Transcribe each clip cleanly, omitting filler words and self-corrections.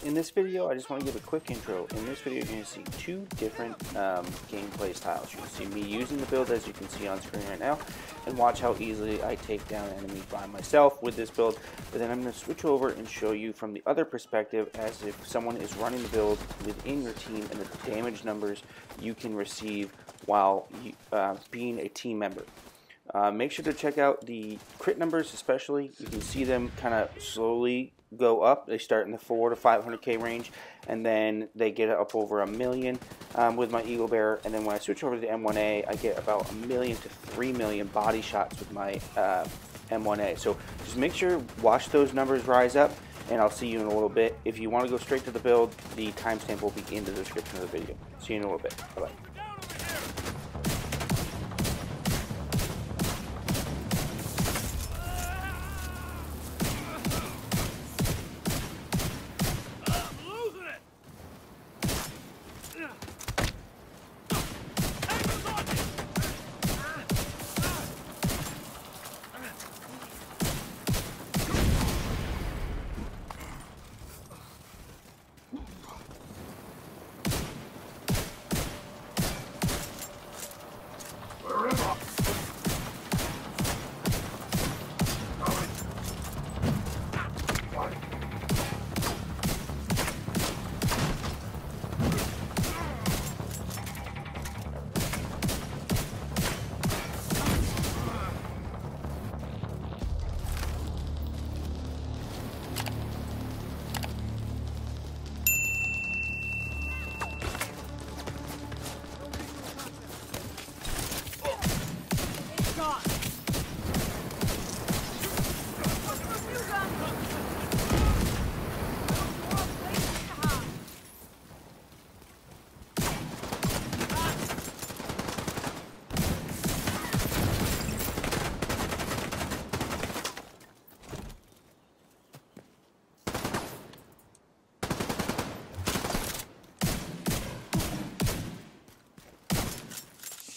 in this video, I just want to give a quick intro. In this video, you're going to see two different gameplay styles. You're going to see me using the build, as you can see on screen right now, and watch how easily I take down enemies by myself with this build. But then I'm going to switch over and show you from the other perspective, as if someone is running the build within your team and the damage numbers you can receive while being a team member. Make sure to check out the crit numbers, especially. You can see them kind of slowly go up. They start in the 400 to 500k range, and then they get up over 1 million with my Eagle Bearer. And then when I switch over to the M1A, I get about 1 million to 3 million body shots with my M1A. So just make sure, watch those numbers rise up, and I'll see you in a little bit. If you want to go straight to the build, the timestamp will be in the description of the video. See you in a little bit. Bye-bye.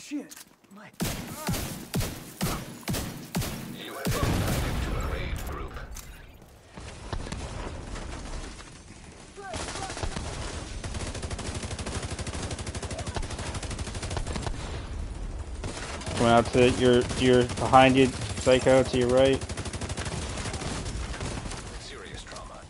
Shit, Mike. You have been assigned to a raid group. Coming out to your behind you, Psycho, to your right. Serious trauma.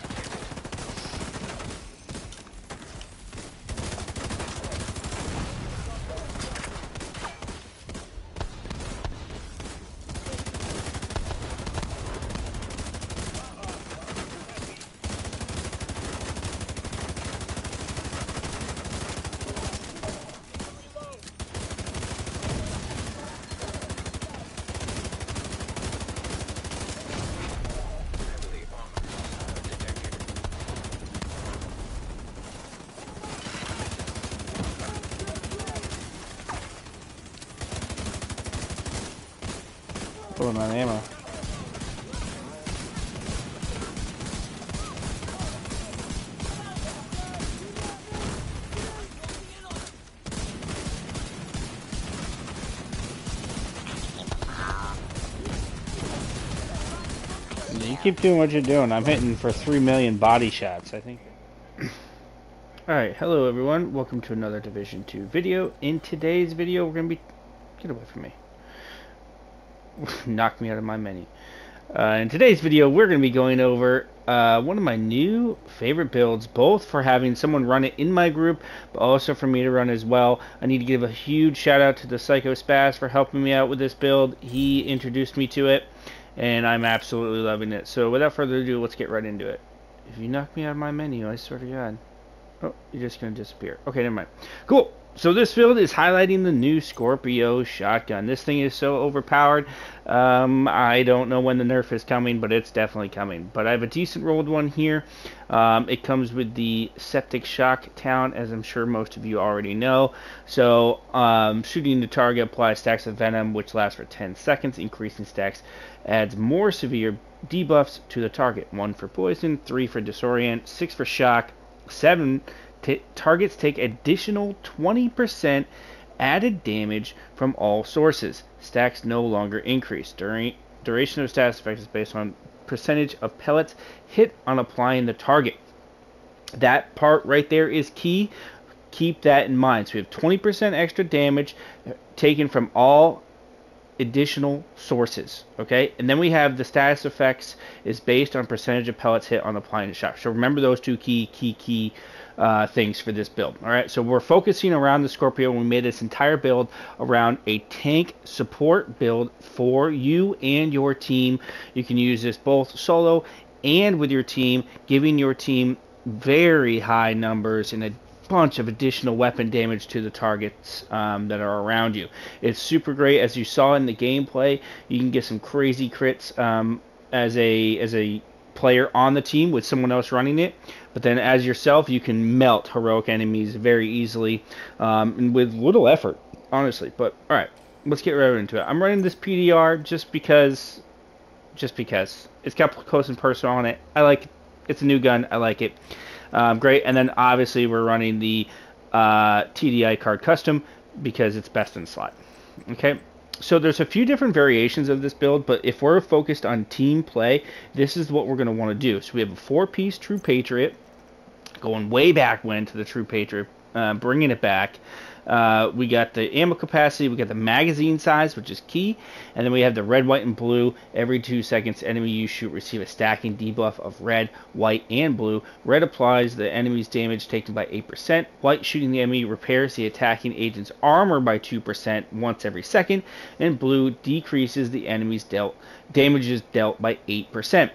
Pulling on ammo. You keep doing what you're doing. I'm hitting for 3 million body shots, I think. Alright, hello everyone. Welcome to another Division 2 video. In today's video, we're going to be... Get away from me. Knocked me out of my menu. In today's video, we're going to be going over one of my new favorite builds, both for having someone run it in my group, but also for me to run as well. I need to give a huge shout out to TheSykoSpaz for helping me out with this build. He introduced me to it, and I'm absolutely loving it. So without further ado, let's get right into it. If you knock me out of my menu, I swear to God. Oh, you're just going to disappear. Okay, never mind. Cool. So this build is highlighting the new Scorpio shotgun. This thing is so overpowered. I don't know when the nerf is coming, but it's definitely coming. But I have a decent rolled one here. It comes with the septic shock talent, as I'm sure most of you already know. So shooting the target applies stacks of venom, which lasts for 10 seconds. Increasing stacks adds more severe debuffs to the target. 1 for poison, 3 for disorient, 6 for shock, 7 targets take additional 20% added damage from all sources. Stacks no longer increase. Duration of status effects is based on percentage of pellets hit on applying the target. That part right there is key. Keep that in mind. So we have 20% extra damage taken from all additional sources, okay? And then we have the status effects is based on percentage of pellets hit on applying a shot. So remember those two key things for this build. All right, so we're focusing around the Scorpio, and we made this entire build around a tank support build for you and your team. You can use this both solo and with your team, giving your team very high numbers and a bunch of additional weapon damage to the targets that are around you. It's super great. As you saw in the gameplay, you can get some crazy crits as a player on the team with someone else running it, but then as yourself, you can melt heroic enemies very easily and with little effort, honestly. But all right, let's get right into it. I'm running this PDR just because it's got close and personal on it. I like it. It's a new gun. I like it. Great. And then obviously we're running the TDI card custom because it's best in slot. Okay. So there's a few different variations of this build, but if we're focused on team play, this is what we're going to want to do. So we have a 4-piece True Patriot, going way back when to the True Patriot, bringing it back. We got the ammo capacity, we got the magazine size, which is key, and then we have the red, white, and blue. Every 2 seconds, enemy you shoot receive a stacking debuff of red, white, and blue. Red applies the enemy's damage taken by 8%. White, shooting the enemy, repairs the attacking agent's armor by 2% once every second, and blue decreases the enemy's damages dealt by 8%.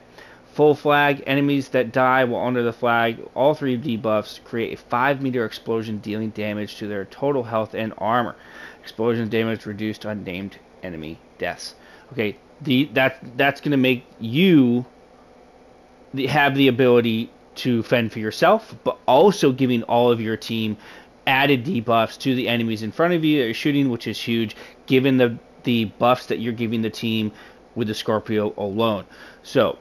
Full flag, enemies that die while under the flag, all 3 debuffs create a 5-meter explosion dealing damage to their total health and armor. Explosion damage reduced on named enemy deaths. Okay, that's going to make you have the ability to fend for yourself, but also giving all of your team added debuffs to the enemies in front of you that you're shooting, which is huge, given the buffs that you're giving the team with the Scorpio alone. So,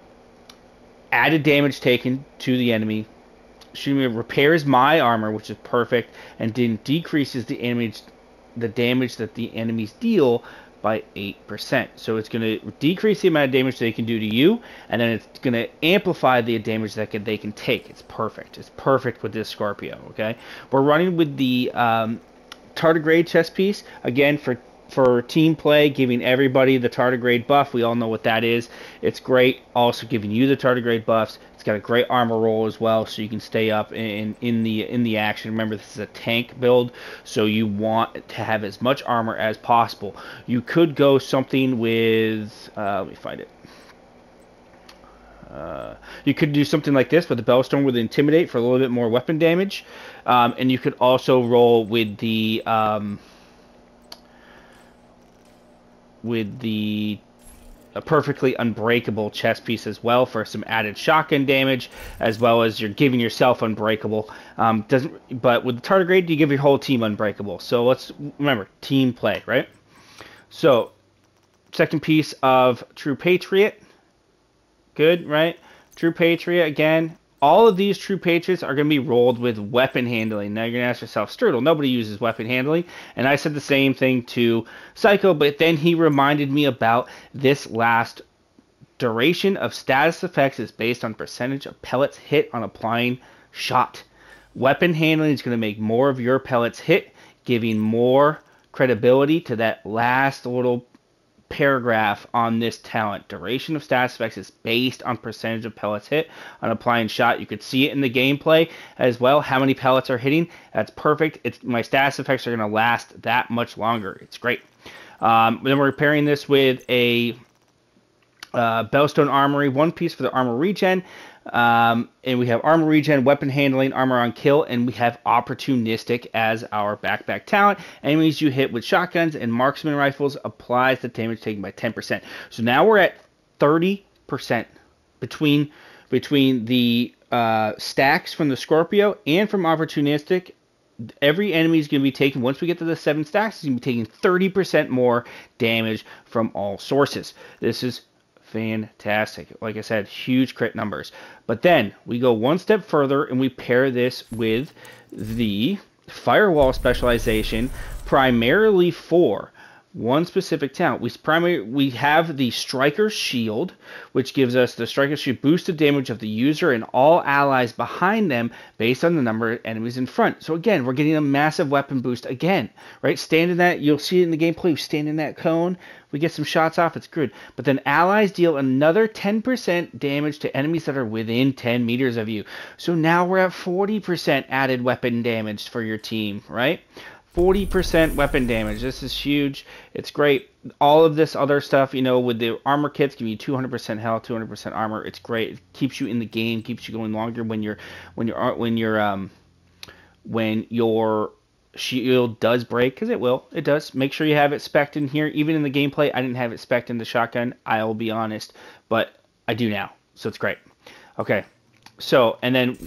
added damage taken to the enemy. Shooting repairs my armor, which is perfect, and then decreases the damage that the enemies deal by 8%. So it's going to decrease the amount of damage they can do to you, and then it's going to amplify the damage that they can take. It's perfect. It's perfect with this Scorpio. Okay, we're running with the tardigrade chest piece again for team play, giving everybody the tardigrade buff. We all know what that is. It's great. Also giving you the tardigrade buffs. It's got a great armor roll as well, so you can stay up in the action. Remember, this is a tank build, so you want to have as much armor as possible. You could go something with let me find it. You could do something like this, but the Bellstone with Intimidate for a little bit more weapon damage, and you could also roll with the perfectly unbreakable chest piece as well for some added shotgun damage, as well as you're giving yourself unbreakable. But with the tardigrade, you give your whole team unbreakable. So let's remember team play, right? So second piece of True Patriot, good, right? True Patriot again. All of these True Patriots are going to be rolled with weapon handling. Now you're going to ask yourself, Strudel, nobody uses weapon handling. And I said the same thing to Psycho, but then he reminded me about this last duration of status effects is based on percentage of pellets hit on applying shot. Weapon handling is going to make more of your pellets hit, giving more credibility to that last little paragraph on this talent. Duration of status effects is based on percentage of pellets hit on applying shot. You could see it in the gameplay as well, how many pellets are hitting. That's perfect. My status effects are going to last that much longer. It's great. Then we're pairing this with a Bellstone Armory, 1 piece for the armor regen. And we have armor regen, weapon handling, armor on kill, and we have opportunistic as our backpack talent. Enemies you hit with shotguns and marksman rifles applies the damage taken by 10%. So now we're at 30% between the stacks from the Scorpio and from opportunistic. Every enemy is going to be taking, once we get to the 7 stacks, is going to be taking 30% more damage from all sources. This is fantastic. Like I said, huge crit numbers. But then we go one step further and we pair this with the firewall specialization, primarily for one specific talent. We have the Striker's Shield, which gives us the Striker's Shield boosted damage of the user and all allies behind them based on the number of enemies in front. So again, we're getting a massive weapon boost again, right? Stand in that, you'll see it in the gameplay, we stand in that cone, we get some shots off, it's good. But then allies deal another 10% damage to enemies that are within 10 meters of you. So now we're at 40% added weapon damage for your team, right? 40% weapon damage. This is huge. It's great. All of this other stuff, you know, with the armor kits, give you 200% health, 200% armor. It's great. It keeps you in the game, keeps you going longer when your shield does break, because it will. It does. Make sure you have it spec'd in here. Even in the gameplay, I didn't have it spec'd in the shotgun. I'll be honest, but I do now, so it's great. Okay, so and then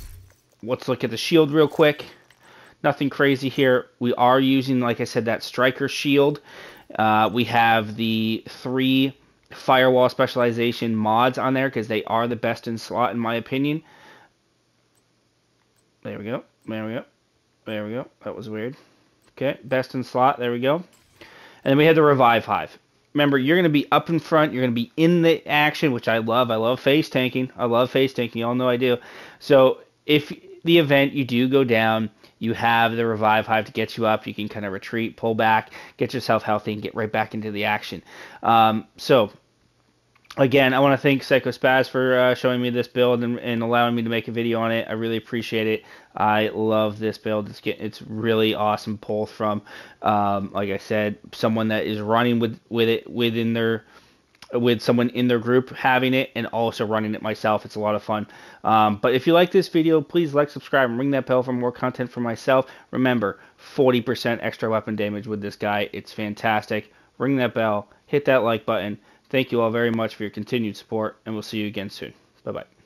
let's look at the shield real quick. Nothing crazy here. We are using, like I said, that Striker Shield. We have the 3 Firewall Specialization mods on there because they are the best in slot, in my opinion. There we go. There we go. There we go. That was weird. Okay, best in slot. There we go. And then we have the Revive Hive. Remember, you're going to be up in front. You're going to be in the action, which I love. I love face tanking. I love face tanking. You all know I do. So if the event you do go down, you have the Revive Hive to get you up. You can kind of retreat, pull back, get yourself healthy, and get right back into the action. So, again, I want to thank TheSykoSpaz for showing me this build and allowing me to make a video on it. I really appreciate it. I love this build. It's really awesome pull from, like I said, someone that is running with someone in their group having it, and also running it myself. It's a lot of fun. But if you like this video, please like, subscribe, and ring that bell for more content for myself. Remember, 40% extra weapon damage with this guy. It's fantastic. Ring that bell, hit that like button. Thank you all very much for your continued support, and we'll see you again soon. Bye-bye.